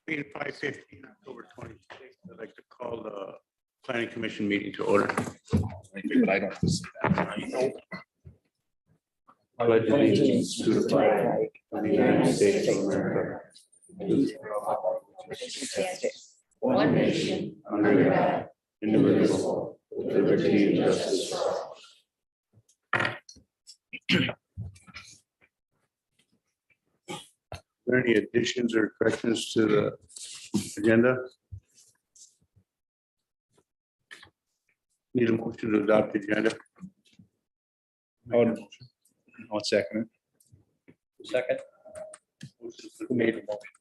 Meeting 5:15, October 26th. I'd like to call the planning commission meeting to order. But I don't see that. I pledge allegiance to the flag of the United States of America, One nation, under God, indivisible, with liberty and justice for all. Are there any additions or corrections to the agenda? Need a motion to adopt the agenda. One second. Second. Who made the motion?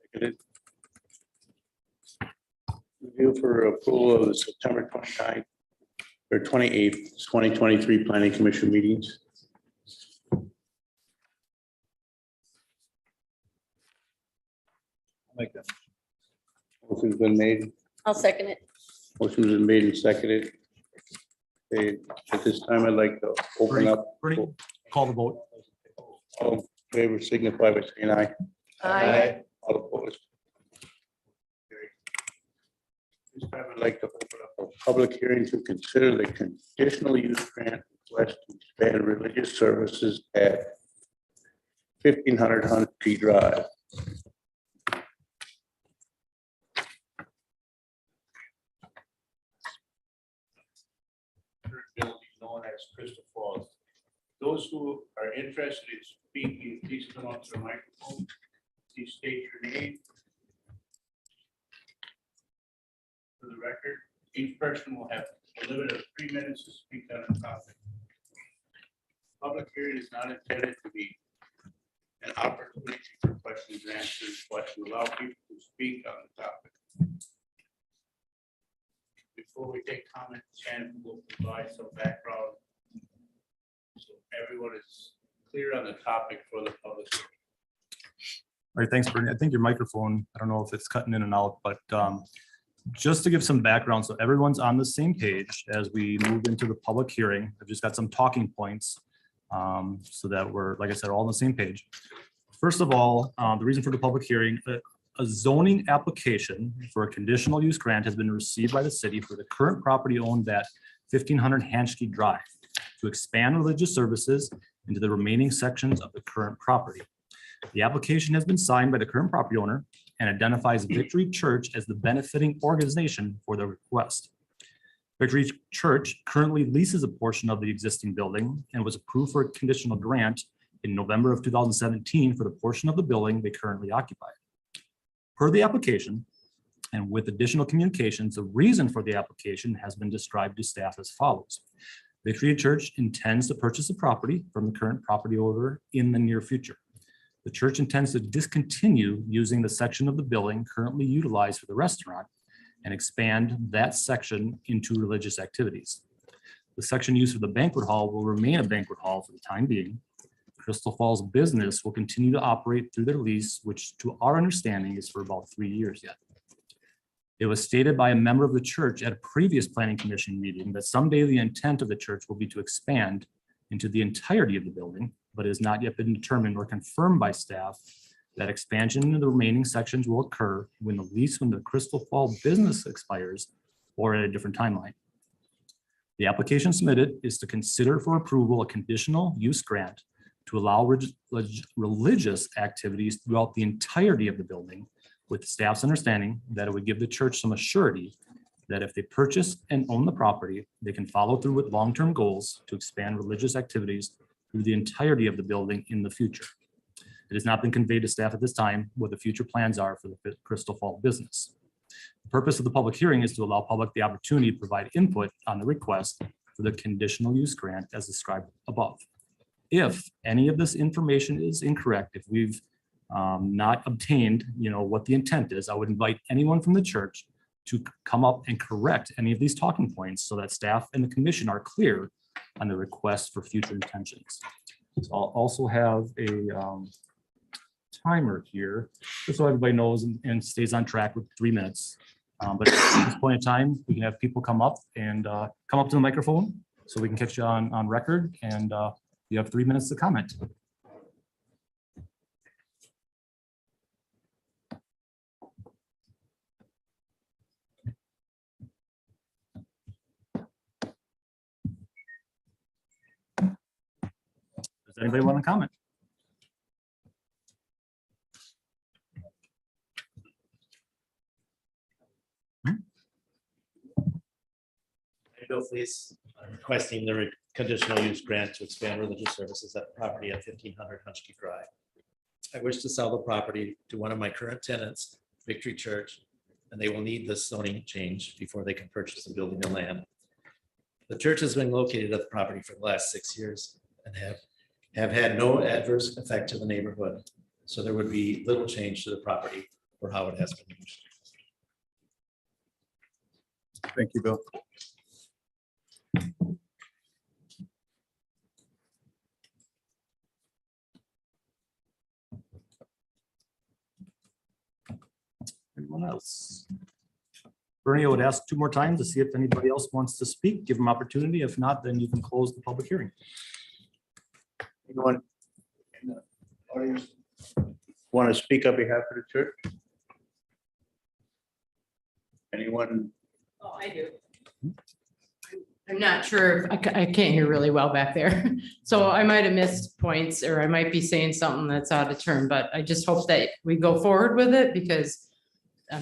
Seconded. Review for approval of the September 29th or 28th, 2023 planning commission meetings. Make that. Motion's been made. I'll second it. Motion's been made and seconded. Okay, at this time, I'd like to open up. Bernie, call the vote. All in favor signify by saying aye. Aye. All opposed. This time I'd like to open up a public hearing to consider the conditional use grant request to expand religious services at 1500 Hunt Street Drive. Building known as Crystal Falls. Those who are interested in speaking, please come up to the microphone. Please state your name. For the record, each person will have a limit of 3 minutes to speak on a topic. Public hearing is not intended to be an opportunity for questions and answers, but to allow people to speak on the topic. Before we take comments, Shannon will provide some background so everyone is clear on the topic for the public. All right, thanks, Bernie. I think your microphone, I don't know if it's cutting in and out, but just to give some background, so everyone's on the same page as we move into the public hearing. I've just got some talking points so that we're, like I said, all on the same page. First of all, the reason for the public hearing, a zoning application for a conditional use grant has been received by the city for the current property owned at 1500 Hanschke Drive to expand religious services into the remaining sections of the current property. The application has been signed by the current property owner and identifies Victory Church as the benefiting organization for the request. Victory Church currently leases a portion of the existing building and was approved for a conditional grant in November of 2017 for the portion of the building they currently occupy. Per the application, and with additional communications, the reason for the application has been described to staff as follows. Victory Church intends to purchase the property from the current property owner in the near future. The church intends to discontinue using the section of the building currently utilized for the restaurant and expand that section into religious activities. The section used for the banquet hall will remain a banquet hall for the time being. Crystal Falls business will continue to operate through their lease, which to our understanding is for about 3 years yet. It was stated by a member of the church at a previous planning commission meeting that someday the intent of the church will be to expand into the entirety of the building, but it has not yet been determined or confirmed by staff that expansion into the remaining sections will occur when the Crystal Falls business expires or at a different timeline. The application submitted is to consider for approval a conditional use grant to allow religious activities throughout the entirety of the building, with staff's understanding that it would give the church some assurity that if they purchase and own the property, they can follow through with long-term goals to expand religious activities through the entirety of the building in the future. It has not been conveyed to staff at this time what the future plans are for the Crystal Falls business. The purpose of the public hearing is to allow public the opportunity to provide input on the request for the conditional use grant as described above. If any of this information is incorrect, if we've not obtained, what the intent is, I would invite anyone from the church to come up and correct any of these talking points so that staff and the commission are clear on the request for future intentions. So I'll also have a timer here, just so everybody knows and stays on track with 3 minutes. But at this point in time, we can have people come up to the microphone so we can catch you on record, and you have 3 minutes to comment. Anybody want to comment? Bill Fleece, I'm requesting the conditional use grant to expand religious services at the property at 1500 Hunchkey Drive. I wish to sell the property to one of my current tenants, Victory Church, and they will need this zoning change before they can purchase the building and land. The church has been located at the property for the last 6 years and have had no adverse effect to the neighborhood. So there would be little change to the property or how it has been used. Thank you, Bill. Anyone else? Bernie, I would ask 2 more times to see if anybody else wants to speak. Give them opportunity. If not, then you can close the public hearing. Anyone in the audience want to speak on behalf of the church? Anyone? Oh, I do. I'm not sure, I can't hear really well back there. So I might have missed points or I might be saying something that's out of turn, but I just hope that we go forward with it because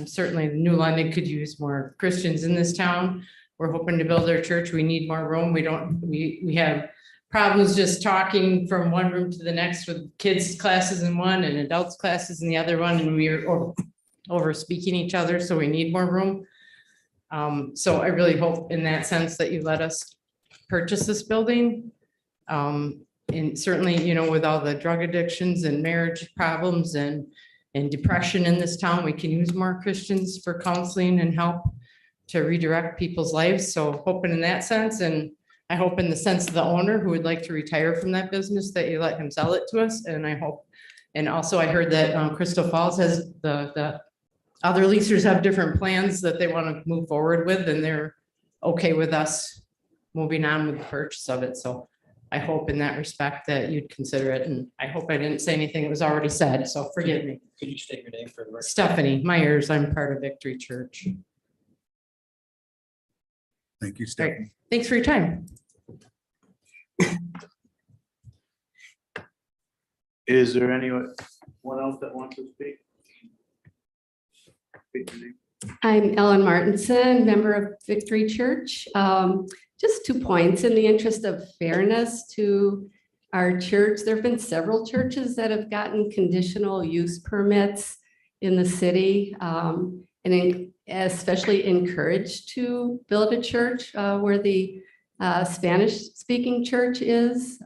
certainly New London could use more Christians in this town. We're hoping to build our church. We need more room. We have problems just talking from one room to the next with kids classes in one and adults classes in the other one, and we're over speaking each other, so we need more room. So I really hope in that sense that you let us purchase this building. And certainly, you know, with all the drug addictions and marriage problems and depression in this town, we can use more Christians for counseling and help to redirect people's lives. So hoping in that sense, and I hope in the sense of the owner who would like to retire from that business, that you let him sell it to us. And I hope, and also I heard that Crystal Falls has the other leasers have different plans that they want to move forward with, and they're okay with us moving on with the purchase of it. So I hope in that respect that you'd consider it. And I hope I didn't say anything that was already said, so forgive me. Could you state your name for the record? Stephanie Myers, I'm part of Victory Church. Thank you, Stephanie. Thanks for your time. Is there anyone else that wants to speak? State your name. I'm Ellen Martinson, member of Victory Church. Just 2 points in the interest of fairness to our church. There have been several churches that have gotten conditional use permits in the city, and especially encouraged to build a church where the Spanish-speaking church is.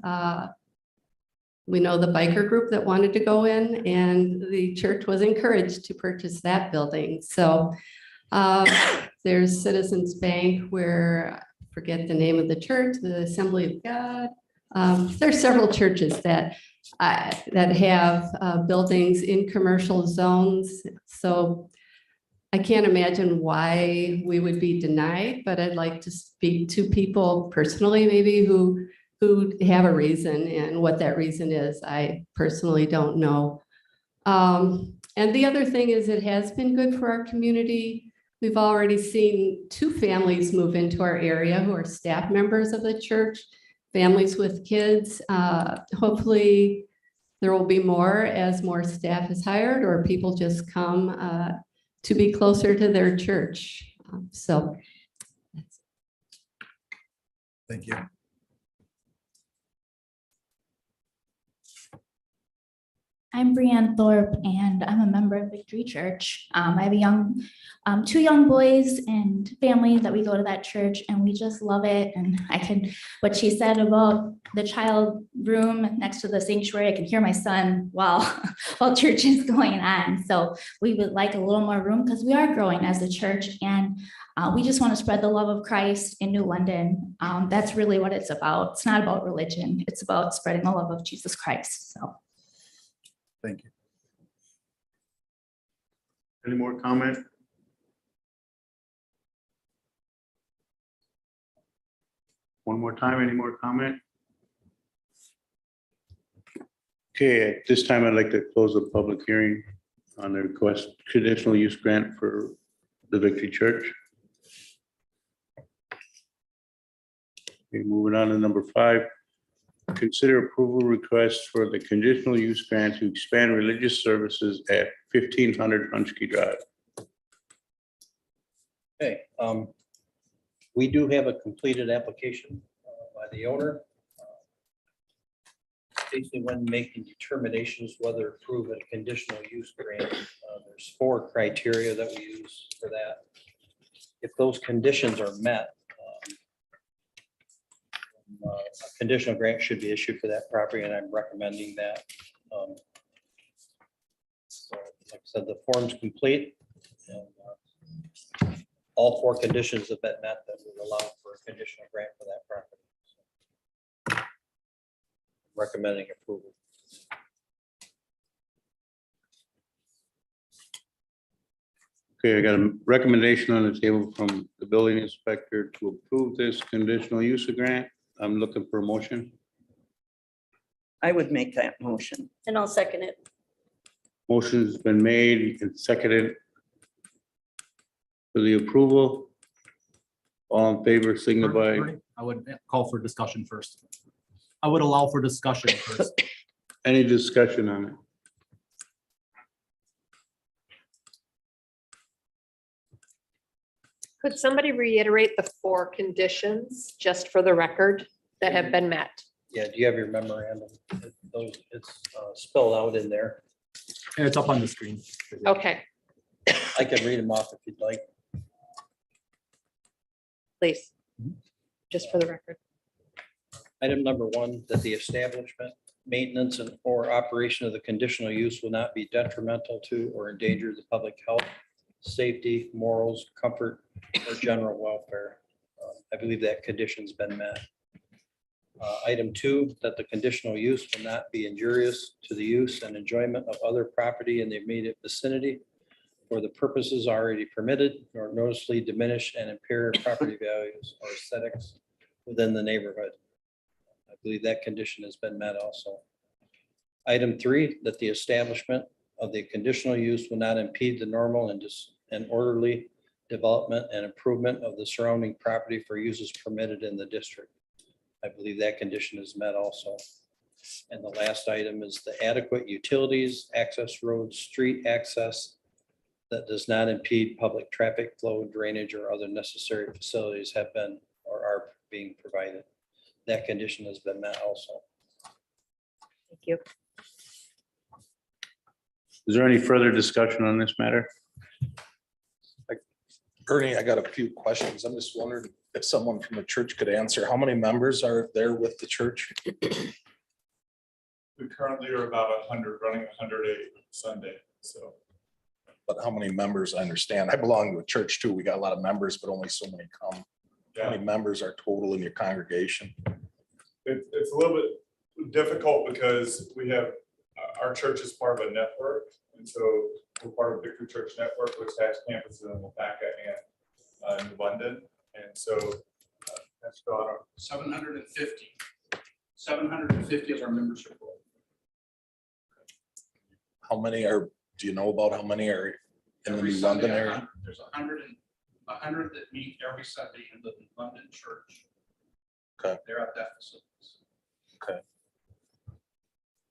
We know the biker group that wanted to go in, and the church was encouraged to purchase that building. So there's Citizens Bank where, forget the name of the church, the Assembly of God. There's several churches that have buildings in commercial zones. So I can't imagine why we would be denied, but I'd like to speak to people personally, maybe who have a reason, and what that reason is, I personally don't know. And the other thing is, it has been good for our community. We've already seen 2 families move into our area who are staff members of the church, families with kids. Hopefully there will be more as more staff is hired, or people just come to be closer to their church. So. Thank you. I'm Brianne Thorpe, and I'm a member of Victory Church. I have 2 young boys and family that we go to that church, and we just love it. And what she said about the child room next to the sanctuary, I can hear my son while church is going on. So we would like a little more room because we are growing as a church, and we just want to spread the love of Christ in New London. That's really what it's about. It's not about religion. It's about spreading the love of Jesus Christ. So. Thank you. Any more comment? One more time, any more comment? Okay, at this time, I'd like to close the public hearing on the request conditional use grant for the Victory Church. Okay, moving on to number 5. consider approval request for the conditional use grant to expand religious services at 1500 Hunchkey Drive. Okay, we do have a completed application by the owner. Basically, when making determinations whether to approve a conditional use grant, there's 4 criteria that we use for that. If those conditions are met, a conditional grant should be issued for that property, and I'm recommending that. So, like I said, the form's complete, and all 4 conditions have been met that would allow for a conditional grant for that property. Recommending approval. Okay, I got a recommendation on the table from the building inspector to approve this conditional use grant. I'm looking for a motion. I would make that motion. And I'll second it. Motion's been made and seconded for the approval. All in favor, signify. I would call for discussion first. I would allow for discussion first. Any discussion on it? Could somebody reiterate the 4 conditions just for the record that have been met? Yeah, do you have your memorandum? It's spelled out in there. And it's up on the screen. Okay, I can read them off if you'd like. please. Just for the record. Item number 1, that the establishment, maintenance, and or operation of the conditional use will not be detrimental to or endanger the public health, safety, morals, comfort, or general welfare. I believe that condition's been met. Item 2, that the conditional use will not be injurious to the use and enjoyment of other property in the immediate vicinity for the purposes already permitted, nor noticeably diminish and impair property values or aesthetics within the neighborhood. I believe that condition has been met also. Item 3, that the establishment of the conditional use will not impede the normal and orderly development and improvement of the surrounding property for uses permitted in the district. I believe that condition is met also. And the last item is the adequate utilities, access roads, street access that does not impede public traffic flow, drainage, or other necessary facilities have been or are being provided. That condition has been met also. Thank you. Is there any further discussion on this matter? Ernie, I got a few questions. I'm just wondering if someone from the church could answer. How many members are there with the church? We currently are about 100, running 108 Sunday, so. But how many members? I understand. I belong to a church too. We got a lot of members, but only so many come. How Yeah, many members are total in your congregation? it's a little bit difficult because we have, our church is part of a network. And so we're part of Victory Church Network, which has campuses in Wapaka and New London. And so that's got 750. 750 is our membership role. How many are, do you know about how many are in the Every New Sunday, London area? There's 100 that meet every Sunday in the London church. Okay. They're at that facility.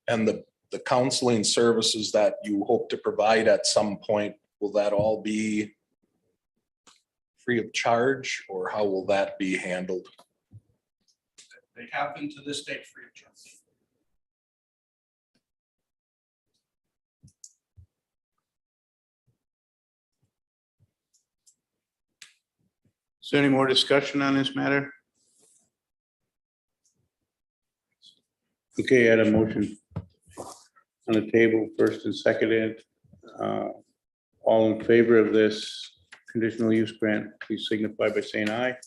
And the counseling services that you hope to provide at some point, will that all be free of charge, or how will that be handled? They happen to this date free of charge. Is there any more discussion on this matter? Okay, I had a motion on the table, first and seconded. All in favor of this conditional use grant, please signify by saying aye.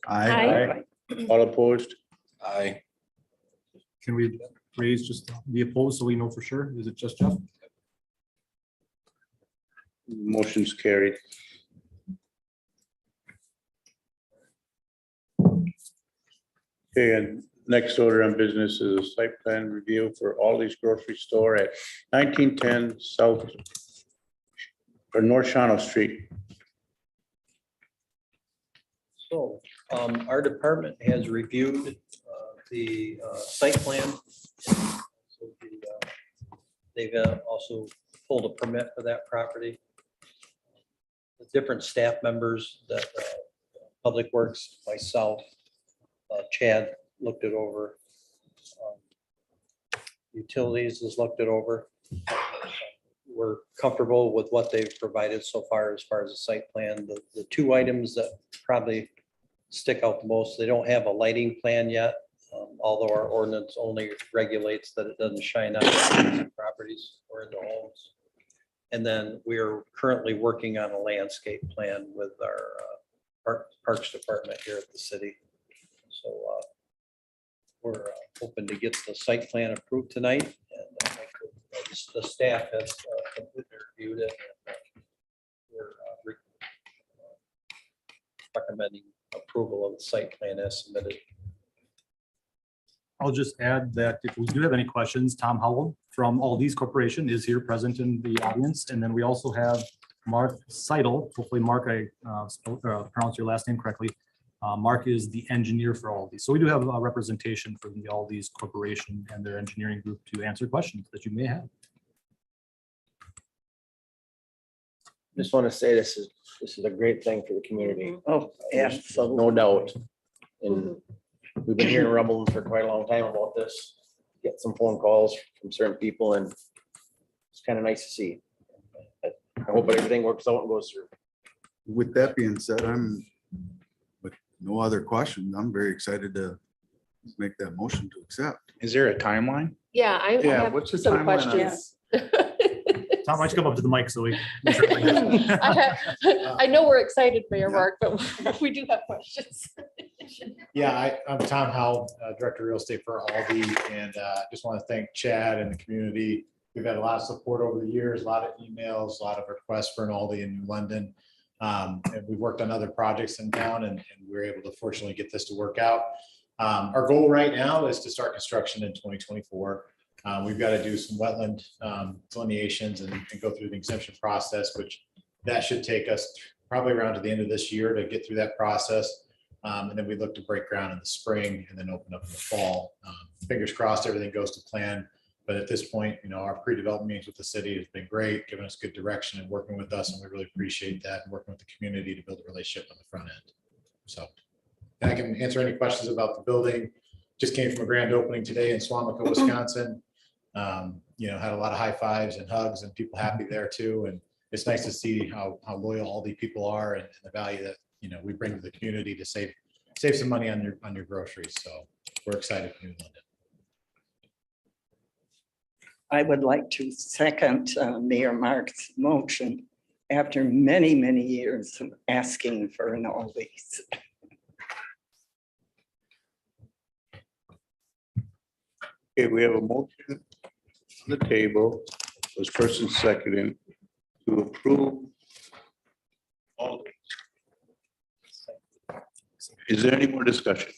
Aye. All opposed? I, Can we raise just the opposed so we know for sure? Is it just Jeff? Motion's carried. Okay, and next order on business is a site plan review for Aldi's Grocery Store at 1910 South or North Shawano Street. So our department has reviewed the site plan. So they've also pulled a permit for that property. The different staff members that Public Works, myself, Chad looked it over. Utilities has looked it over. We're comfortable with what they've provided so far as the site plan. The two items that probably stick out the most, they don't have a lighting plan yet, although our ordinance only regulates that it doesn't shine out on properties or into homes. And then we are currently working on a landscape plan with our Parks Department here at the city. So we're hoping to get the site plan approved tonight, and the staff has completely reviewed it. We're recommending approval of the site plan as submitted. I'll just add that if we do have any questions, Tom Howell from Aldi's Corporation is here present in the audience. And then we also have Mark Seidel. Hopefully, Mark, I pronounced your last name correctly. Mark is the engineer for Aldi. So we do have a representation from the Aldi's Corporation and their engineering group to answer questions that you may have. Just want to say this is a great thing for the community. Oh, There's absolutely. no doubt. And we've been hearing rumblings for quite a long time about this. Get some phone calls from certain people, and it's kind of nice to see. I hope everything works out and goes through. With that being said, with no other questions, I'm very excited to make that motion to accept. Is there a timeline? Yeah, I Yeah, have what's the some timeline on questions. Tom, why don't you come up to the mic so we. I know we're excited for your work, but we do have questions. Yeah, I'm Tom Howell, Director of Real Estate for Aldi, and just want to thank Chad and the community. We've had a lot of support over the years, a lot of emails, a lot of requests for an Aldi in New London. And we've worked on other projects in town, and we were able to fortunately get this to work out. Our goal right now is to start construction in 2024. We've got to do some wetland delineations and go through the exemption process, which that should take us probably around to the end of this year to get through that process. And then we look to break ground in the spring and then open up in the fall. Fingers crossed, everything goes to plan. But at this point, our pre-development meetings with the city has been great, giving us good direction and working with us. And we really appreciate that, and working with the community to build a relationship on the front end. So I can answer any questions about the building. Just came from a grand opening today in Swamico, Wisconsin. Had a lot of high fives and hugs and people happy there too. And it's nice to see how loyal all the people are, and the value that, we bring to the community to save some money on your groceries. So we're excited for New London. I would like to second Mayor Mark's motion after many, many years of asking for an Aldi's. Okay, we have a motion on the table, was first and second to approve all. Is there any more discussion?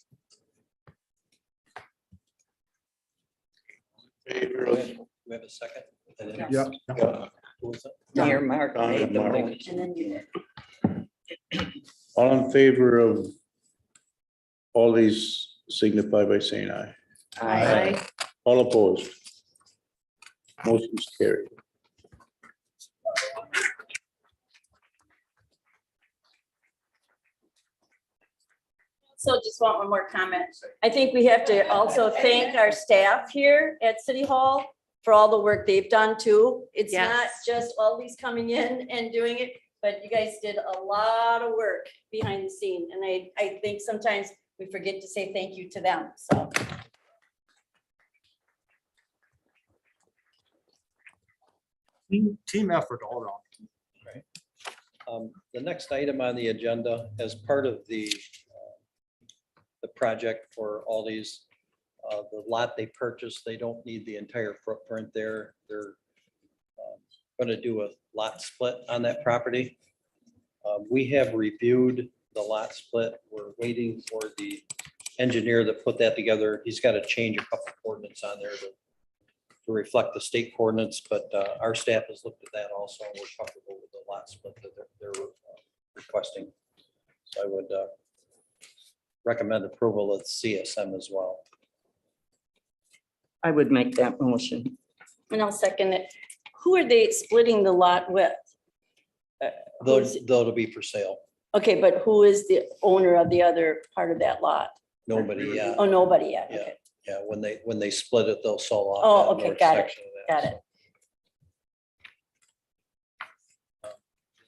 Favor of We have a second? Yep. Who was it? Mayor Mark Don made and the Mark. motion. All in favor of all these signify by saying aye. Aye. All opposed? Motion's carried. So just want one more comment. I think we have to also thank our staff here at City Hall for all the work they've done too. It's not Yes. just all these coming in and doing it, but you guys did a lot of work behind the scene. And I think sometimes we forget to say thank you to them, so. Team effort all around. The next item on the agenda, as part of the project for all these, the lot they purchased, they don't need the entire footprint there. They're going to do a lot split on that property. We have reviewed the lot split. We're waiting for the engineer that put that together. He's got to change a couple coordinates on there to reflect the state coordinates, but our staff has looked at that also, and we're comfortable with the lot split that they're requesting. So I would recommend approval of CSM as well. I would make that motion. And I'll second it. Who are they splitting the lot with? They'll be for sale. Okay, but who is the owner of the other part of that lot? Nobody yet. Oh, nobody yet. Yeah. Okay, Yeah, when they split it, they'll sell off. Oh, that okay, north got it, section of that. got it.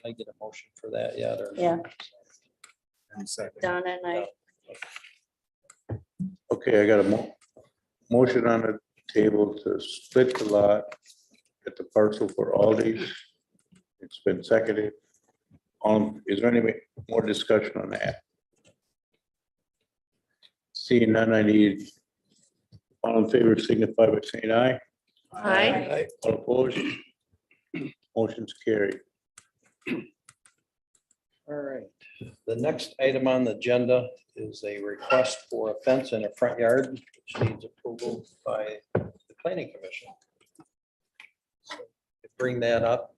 Can I get a motion for that yet or? no? Yeah. And second. Donna and I. Okay, I got a motion on the table to split the lot at the parcel for Aldi's. It's been seconded. Is there any more discussion on that? Seeing none, I need, all in favor signify by saying aye. Aye. All opposed? Motion's carried. All right. The next item on the agenda is a request for a fence in a front yard, which needs approval by the planning commission. So, to bring that up.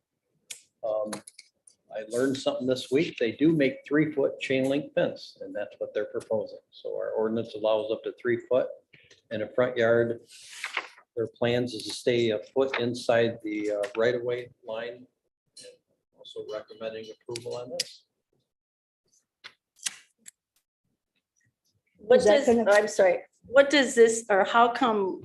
I learned something this week. They do make 3-foot chain link fence, and that's what they're proposing. So our ordinance allows up to 3 foot in a front yard. Their plans is to stay a foot inside the right of way line. Also recommending approval on this. What does, I'm sorry, what does this, or how come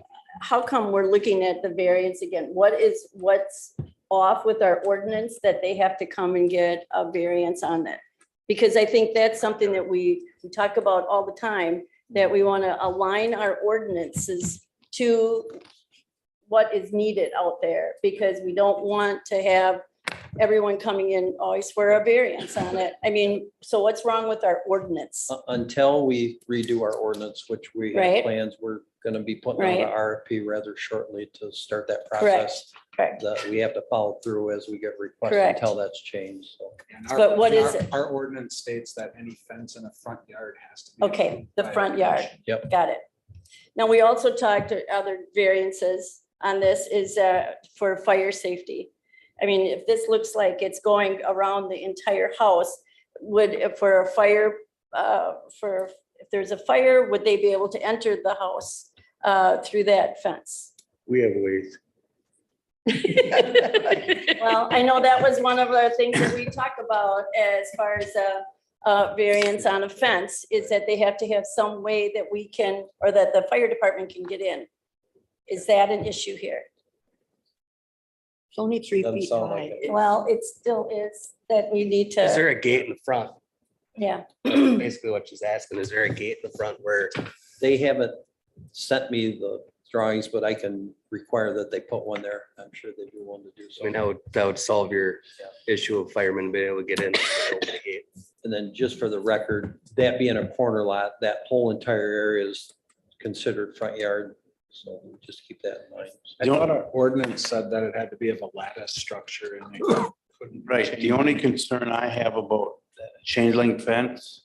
we're looking at the variance again? What's off with our ordinance that they have to come and get a variance on that? Because I think that's something that we talk about all the time, that we want to align our ordinances to what is needed out there, because we don't want to have everyone coming in always for a variance on it. I mean, so what's wrong with our ordinance? Until we redo our ordinance, which we have Right. plans, we're gonna be putting out an RFP rather shortly to start that Correct, process. correct. That we have to follow through as we get requests Correct. until that's changed, so. But what is it? Our ordinance states that any fence in a front yard has to be. Okay, approved the by front yard. commission. Yep. Got it. Now, we also talked to other variances on this is for fire safety. I mean, if this looks like it's going around the entire house, for a fire, if there's a fire, would they be able to enter the house through that fence? We have ways. Well, I know that was one of the things that we talk about as far as a variance on a fence, is that they have to have some way that we can, or that the fire department can get in. Is that an issue here? It's only 3 Doesn't feet sound high. like it. Well, it still is that we need Is there to, a gate in the front? yeah. Basically what she's asking, is there a gate in the front where, They haven't sent me the drawings, but I can require that they put one there. I'm sure they do want to do so. I mean, that would solve your issue of firemen being able to get in over the gate. And then just for the record, that being a corner lot, that whole entire area is considered front yard. So just keep that in mind. I thought our ordinance said that it had to be of a lattice structure and they couldn't. Right, change the only concern I have about that chain link fence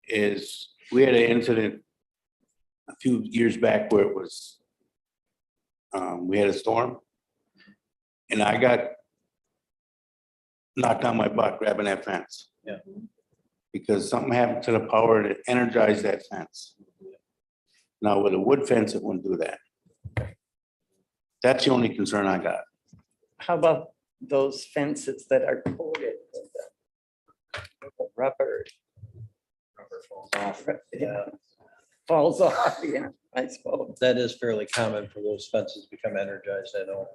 is we had an incident a few years back where it was, we had a storm and I got knocked on my butt grabbing that fence. Yeah. Because something happened to the power and it energized that fence. Now with a wood fence, it wouldn't do that. That's the only concern I got. How about those fences that are coated with the rubber? Yeah, Falls off, yeah, I suppose. that is fairly common for those fences to become energized, I know.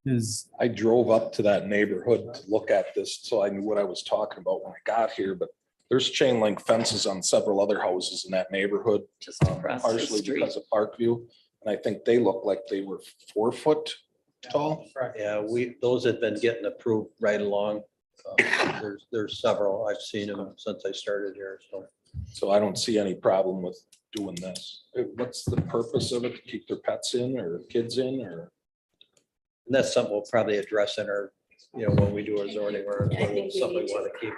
So, I drove up to that neighborhood to look at this, so I knew what I was talking about when I got here, but there's chain link fences on several other houses in that neighborhood. Just across the Partially street. because of Parkview, and I think they look like they were 4 foot tall. Yeah, those have been getting approved right along. There's several. I've seen them since I started here, so. So I don't see any problem with doing this. What's the purpose of it? To keep their pets in or kids in or? And that's something we'll probably address in our, when we do our zoning or I think we something we need to. want to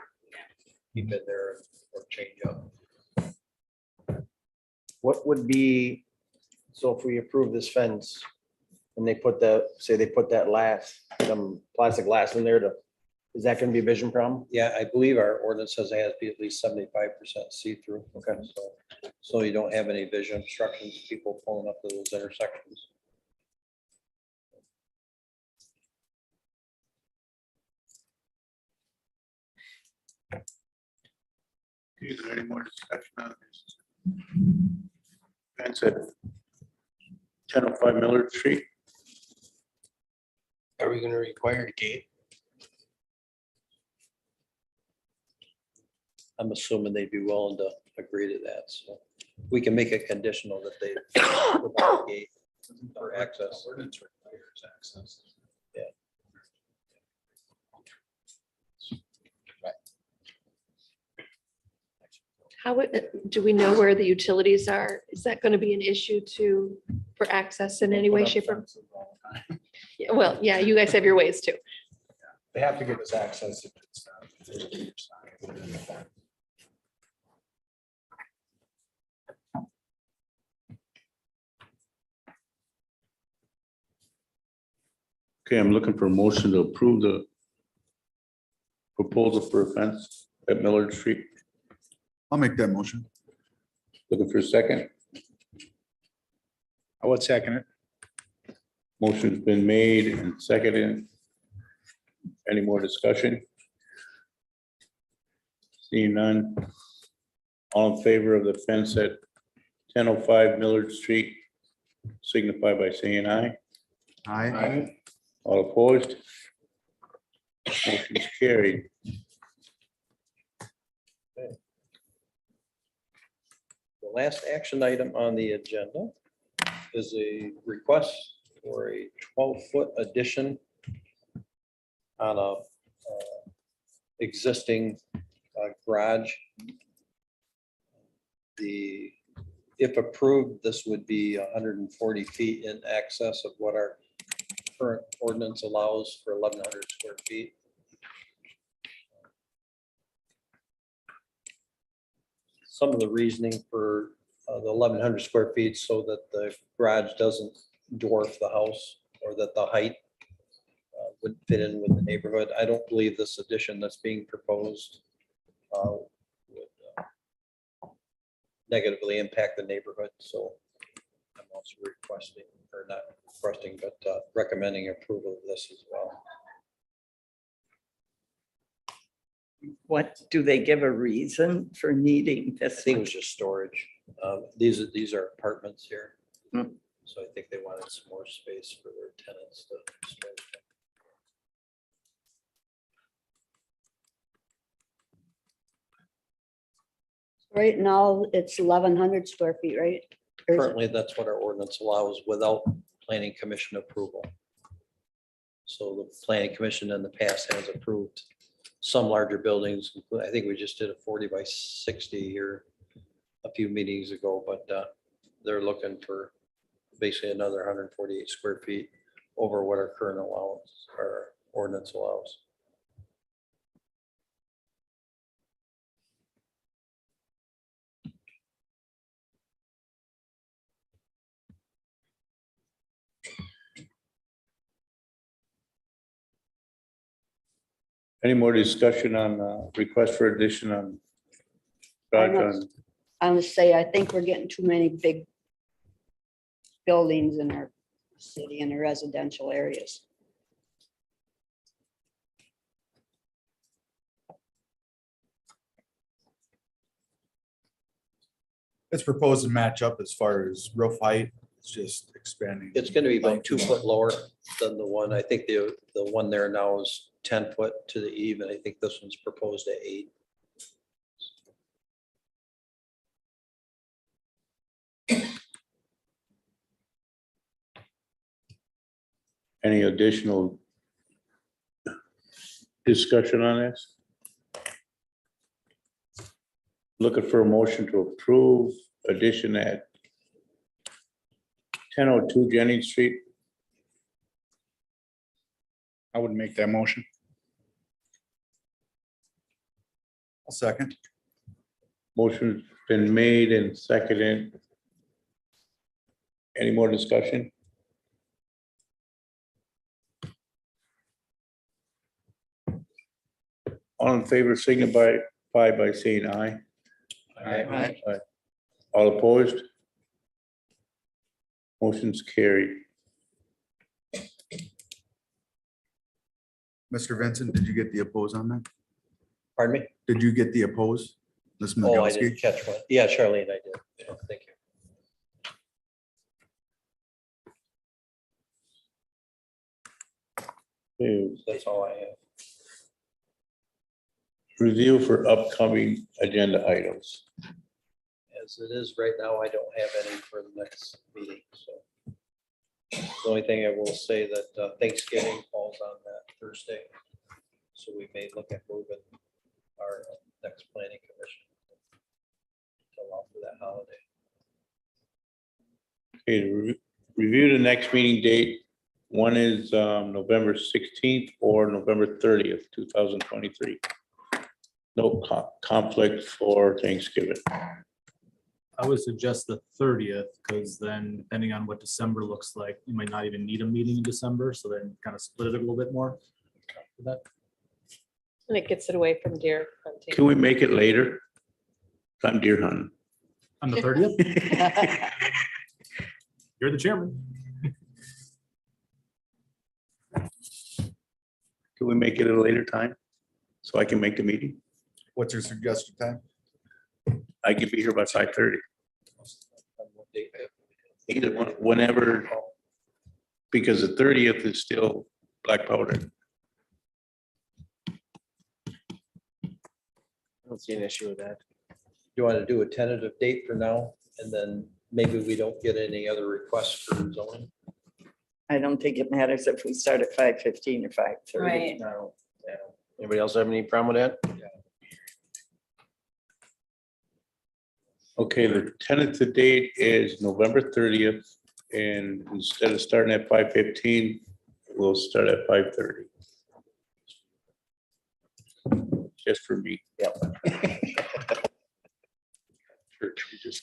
keep in there or change up. What would be, so if we approve this fence and they put that, say they put that some plastic glass in there to Is that gonna be a vision problem? Yeah, I believe our ordinance says it has to be at least 75% see-through. Okay. So you don't have any vision obstructions, people pulling up to those intersections. Is there any more discussion on this? Fence at 1005 Millard Street. Are we gonna require a gate? I'm assuming they'd be willing to agree to that, so we can make it conditional that they provide a gate for access. Ordinance requires access. Yeah. Do we know where the utilities are? Is that going to be an issue for access in any way, shape or? Yeah, well, yeah, you guys have your ways too. They have to give us access if it's. Okay, I'm looking for a motion to approve the proposal for a fence at Millard Street. I'll make that motion. Looking for a second. I would second it. Motion's been made and seconded. Any more discussion? Seeing none. All in favor of the fence at 1005 Millard Street, signify by saying aye. Aye. All opposed? Motion's carried. The last action item on the agenda is a request for a 12-foot addition on a existing garage. If approved, this would be 140 feet in excess of what our current ordinance allows for 1,100 square feet. Some of the reasoning for the 1,100 square feet so that the garage doesn't dwarf the house or that the height would fit in with the neighborhood. I don't believe this addition that's being proposed would negatively impact the neighborhood. So I'm also requesting, or not requesting, but recommending approval of this as well. What, do they give a reason for needing I this? think it was just storage. These are apartments here. Hmm. So I think they wanted some more space for their tenants to store. Right now, it's 1,100 square feet, right? Or is it- Currently, that's what our ordinance allows without planning commission approval. So the planning commission in the past has approved some larger buildings. I think we just did a 40 by 60 here a few meetings ago, but they're looking for basically another 148 square feet over what our current allowance or ordinance allows. Any more discussion on request for addition on? garage on- I'm gonna say, I think we're getting too many big buildings in our city in the residential areas. It's proposed to match up as far as roof height. It's just expanding. It's going to be about 2 foot lower than the one. I think the one there now is 10 foot to the eve, and I think this one's proposed at 8. Any additional discussion on this? Looking for a motion to approve addition at 1002 Jennings Street. I would make that motion. I'll second. Motion's been made and seconded. Any more discussion? All in favor, signify by saying aye. Aye. Aye. All opposed? Motion's carried. Mr. Vincent, did you get the oppose on that? Pardon me? Did you get the oppose? Ms. Oh, I Migalski? didn't catch one. Yeah, Charlene, I did. Yeah, thank you. Okay, That's all I have. review for upcoming agenda items. As it is right now, I don't have any for the next meeting, so. The only thing I will say that Thanksgiving falls on that Thursday. So we may look at moving our next planning commission to allow for that holiday. Okay, to review the next meeting date. One is November 16th or November 30th, 2023. No conflict for Thanksgiving. I would suggest the 30th, because then depending on what December looks like, you might not even need a meeting in December, so then kind of split it a little bit more. For that. And it gets it away from deer hunting. Can we make it later? I'm deer hunting. On the 30th? You're the chairman. Can we make it at a later time? So I can make the meeting? What's your suggested time? I can be here by 5:30. Either one, whenever, because the 30th is still black powder. I don't see an issue with that. You want to do a tentative date for now, and then maybe we don't get any other requests for zoning? I don't think it matters if we start at 5:15 or 5:30. Right. No. Yeah. Anybody else have any problem with that? Okay, the tentative date is November 30th, and instead of starting at 5:15, we'll start at 5:30. Just for me.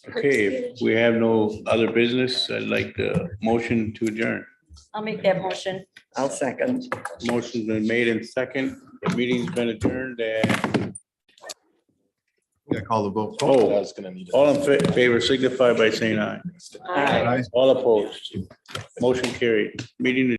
Okay, if we have no other business, I'd like the motion to adjourn. I'll make that motion. I'll second. Motion's been made in second. The meeting's been adjourned and. Yeah, call the vote. Oh, all in favor signify by saying aye. Aye. All opposed. Motion carried. Meeting